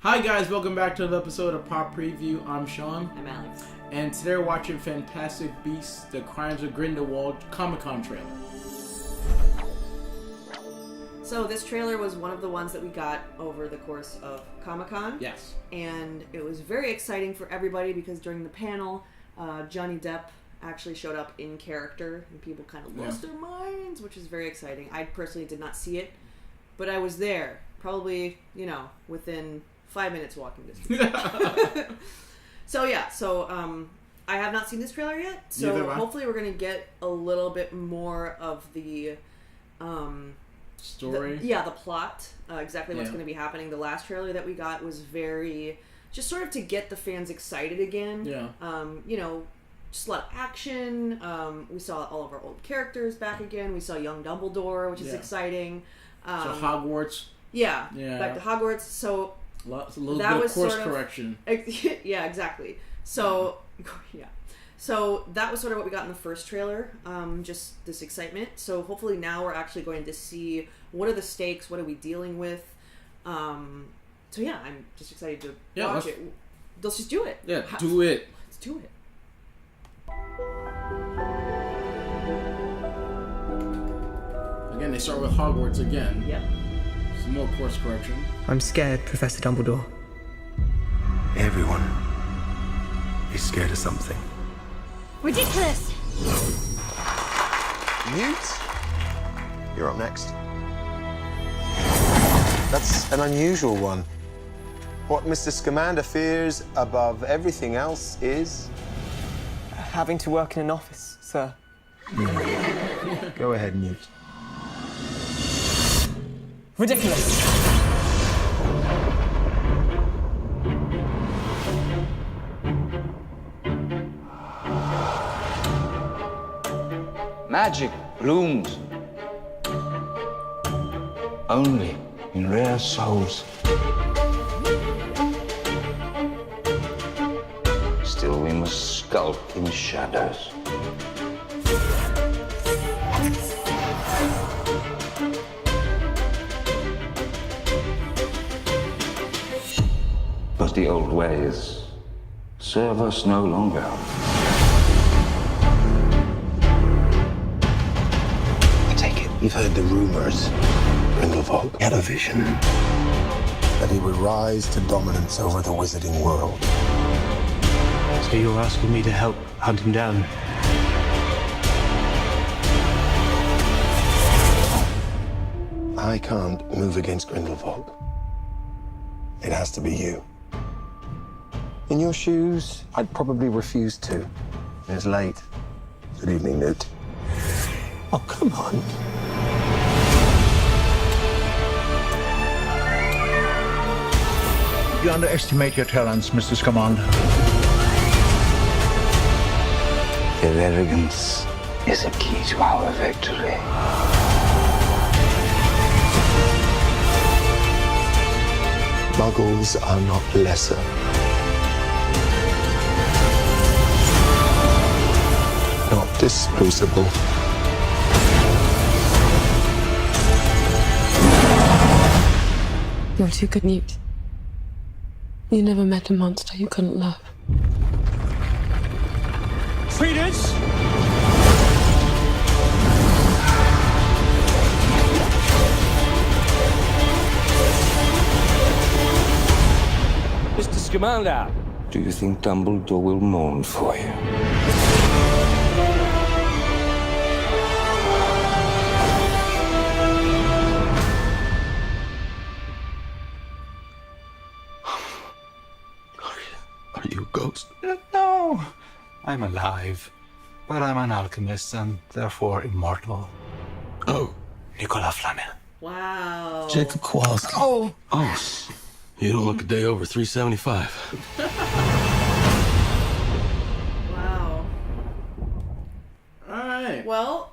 Hi guys, welcome back to another episode of Pop Preview. I'm Sean. I'm Alex. And today we're watching Fantastic Beasts, The Crimes of Grindelwald Comic-Con trailer. So this trailer was one of the ones that we got over the course of Comic-Con. Yes. And it was very exciting for everybody because during the panel, Johnny Depp actually showed up in character and people kind of lost their minds, which is very exciting. I personally did not see it, but I was there. Probably, within 5 minutes walking distance. So I have not seen this trailer yet. So hopefully we're going to get a little bit more of the story. The plot. Exactly what's going to be happening. The last trailer that we got was very just sort of to get the fans excited again. Yeah. Just a lot of action. We saw all of our old characters back again. We saw young Dumbledore, which is exciting. So Hogwarts. Yeah. Back to Hogwarts. So a little bit of course correction. Yeah, exactly. So So that was sort of what we got in the first trailer. Just this excitement. So hopefully now we're actually going to see what are the stakes, what are we dealing with. I'm just excited to watch it. Let's just do it. Yeah, do it. Let's do it. Again, they start with Hogwarts again. Yep. Some more course correction. I'm scared, Professor Dumbledore. Everyone is scared of something. Ridiculous! Newt, you're up next. That's an unusual one. What Mr. Scamander fears above everything else is... Having to work in an office, sir. Go ahead, Newt. Ridiculous! Magic blooms only in rare souls. Still, we must skulk in shadows. But the old ways serve us no longer. You've heard the rumors. Grindelwald had a vision that he would rise to dominance over the wizarding world. So you're asking me to help hunt him down? I can't move against Grindelwald. It has to be you. In your shoes, I'd probably refuse to. It's late. Good evening, Newt. Oh, come on. You underestimate your talents, Mr. Scamander. Their arrogance is a key to our victory. Muggles are not lesser. Not disposable. You're too good, Newt. You never met a monster you couldn't love. Credence! Mr. Scamander, do you think Dumbledore will mourn for you? Are you a ghost? No, I'm alive. But I'm an alchemist and therefore immortal. Oh. Nicola Flamel. Wow. Jacob Kowalski. Oh! You don't look a day over 375. Wow. Alright. Well,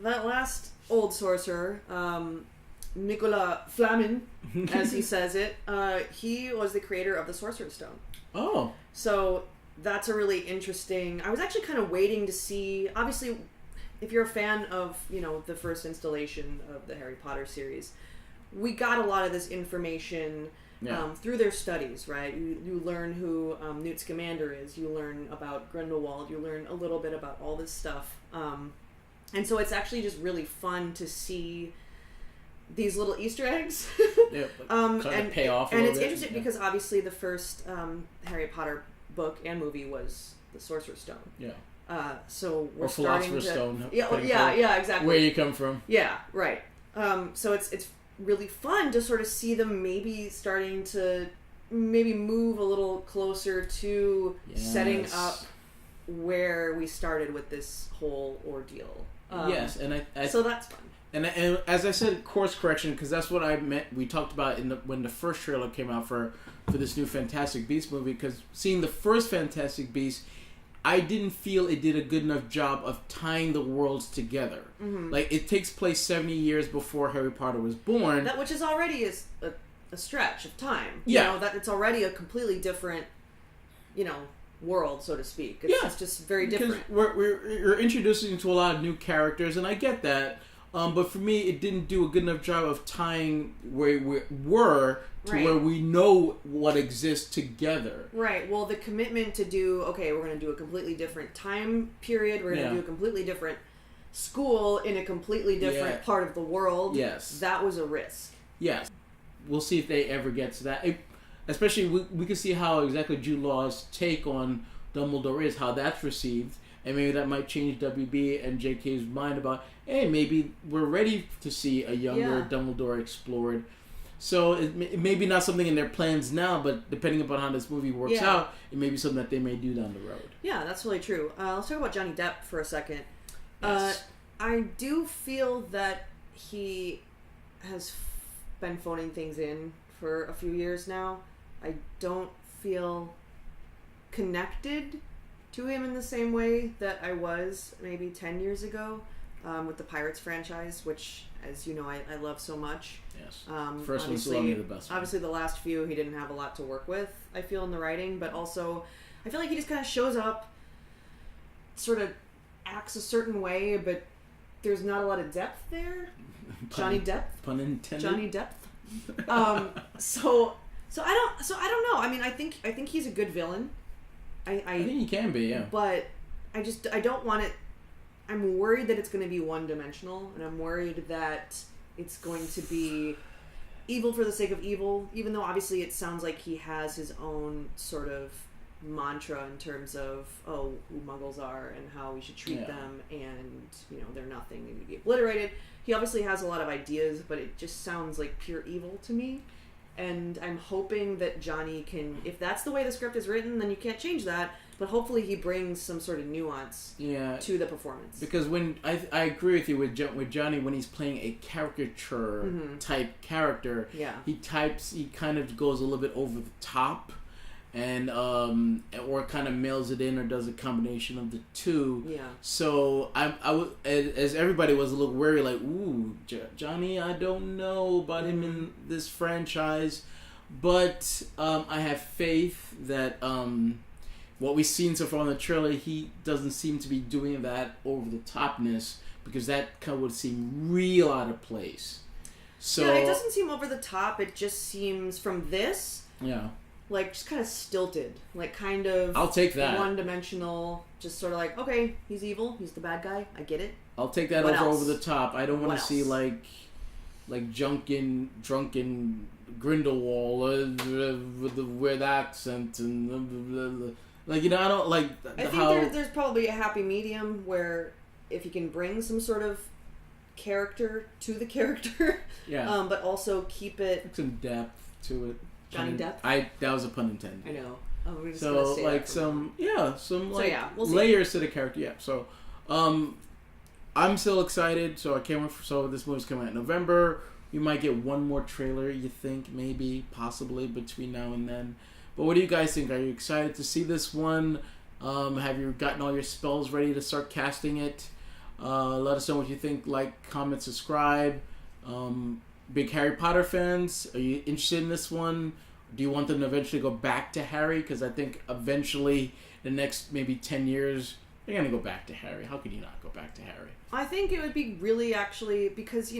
that last old sorcerer, Nicola Flamel, as he says it, he was the creator of the Sorcerer's Stone. Oh. So that's a really interesting... I was actually kind of waiting to see... Obviously, if you're a fan of, the first installation of the Harry Potter series, we got a lot of this information through their studies, right? You learn who Newt Scamander is. You learn about Grindelwald. You learn a little bit about all this stuff. And so it's actually just really fun to see these little Easter eggs. Kind of pay off a and little it's bit. interesting because obviously the first Harry Potter book and movie was the Sorcerer's Stone. Yeah. So we're Or starting Philosopher's to... Stone. Yeah, exactly. Where you come from. Yeah, right. So it's really fun to sort of see them maybe starting to move a little closer to setting up where we started with this whole ordeal. Yes, and so that's fun. And as I said, course correction, because that's what I meant. We talked about when the first trailer came out for this new Fantastic Beasts movie. Because seeing the first Fantastic Beasts, I didn't feel it did a good enough job of tying the worlds together. Mm-hmm. Like, it takes place 70 years before Harry Potter was born. That which is already a stretch of time. Yeah. You know, that it's already a completely different, world, so to speak. It's just very different. Because you're introducing to a lot of new characters, and I get that. But for me, it didn't do a good enough job of tying where we were to where we know what exists together. Right. Well, the commitment to do, okay, we're going to do a completely different time period. We're going to do a completely different school in a completely different part of the world. Yes. That was a risk. Yes. We'll see if they ever get to that. Especially, we can see how exactly Jude Law's take on Dumbledore is, how that's received. And maybe that might change WB and JK's mind about, hey, maybe we're ready to see a younger Dumbledore explored. So it may be not something in their plans now, but depending upon how this movie works out, it may be something that they may do down the road. Yeah, that's really true. Let's talk about Johnny Depp for a second. Yes. I do feel that he has been phoning things in for a few years now. I don't feel connected to him in the same way that I was maybe 10 years ago with the Pirates franchise, which, as you know, I love so much. Yes. First one's still only the best one. Obviously, the last few he didn't have a lot to work with, I feel, in the writing, but also I feel like he just kind of shows up, sort of acts a certain way, but there's not a lot of depth there. Johnny Depp. Pun intended. Johnny Depp. So I don't know. I mean, I think he's a good villain. I think he can be, yeah. But I don't want it. I'm worried that it's going to be one-dimensional, and I'm worried that it's going to be evil for the sake of evil, even though obviously it sounds like he has his own sort of mantra in terms of, who Muggles are and how we should treat them, and, they're nothing, they need to be obliterated. He obviously has a lot of ideas, but it just sounds like pure evil to me. And I'm hoping that Johnny can, if that's the way the script is written, then you can't change that. But hopefully he brings some sort of nuance to the performance. Because when I agree with you with Johnny, when he's playing a caricature type character, he kind of goes a little bit over the top, and or kind of mails it in, or does a combination of the two. Yeah. So as everybody was a little wary, like, ooh, Johnny, I don't know about him in this franchise, but I have faith that what we've seen so far in the trailer, he doesn't seem to be doing that over the topness, because that kind of would seem real out of place. So yeah, it doesn't seem over the top. It just seems from this. Yeah. Like, just kind of stilted. Like, kind of... I'll take that. One-dimensional. Just sort of like, okay, he's evil. He's the bad guy. I get it. I'll take that over the top. I don't want to see, like drunken Grindelwald with the weird accent and... Like, I don't like I think there's probably a happy medium where if you can bring some sort of character to the character, but also keep it... some depth to it. Johnny Depp? That was a pun intended. I know. We're just so say like we'll layers to the character. Yeah. So I'm still excited. So I can't wait so this movie's coming out in November. We might get one more trailer, you think, maybe, possibly, between now and then. But what do you guys think? Are you excited to see this one? Have you gotten all your spells ready to start casting it? Let us know what you think. Like, comment, subscribe. Big Harry Potter fans, are you interested in this one? Do you want them to eventually go back to Harry? Because I think eventually, the next maybe 10 years, they're going to go back to Harry. How could you not go back to Harry? I think it would be really actually, because,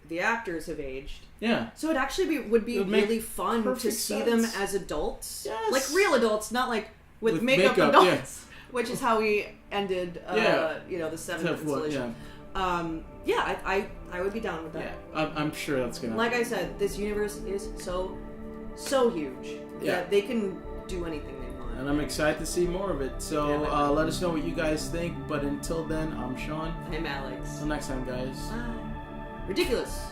the actors have aged. Yeah. So it actually would be really fun to see them as adults. Yes. Like real adults, not like with makeup adults. Yes. Which is how we ended, the 7 installation. I would be down with that. Yeah, I'm sure that's gonna. Like I said, this universe is so huge that they can do anything they want. And I'm excited to see more of it. So let us know what you guys think. But until then, I'm Sean. I'm Alex. Until next time, guys. Bye. Ridiculous.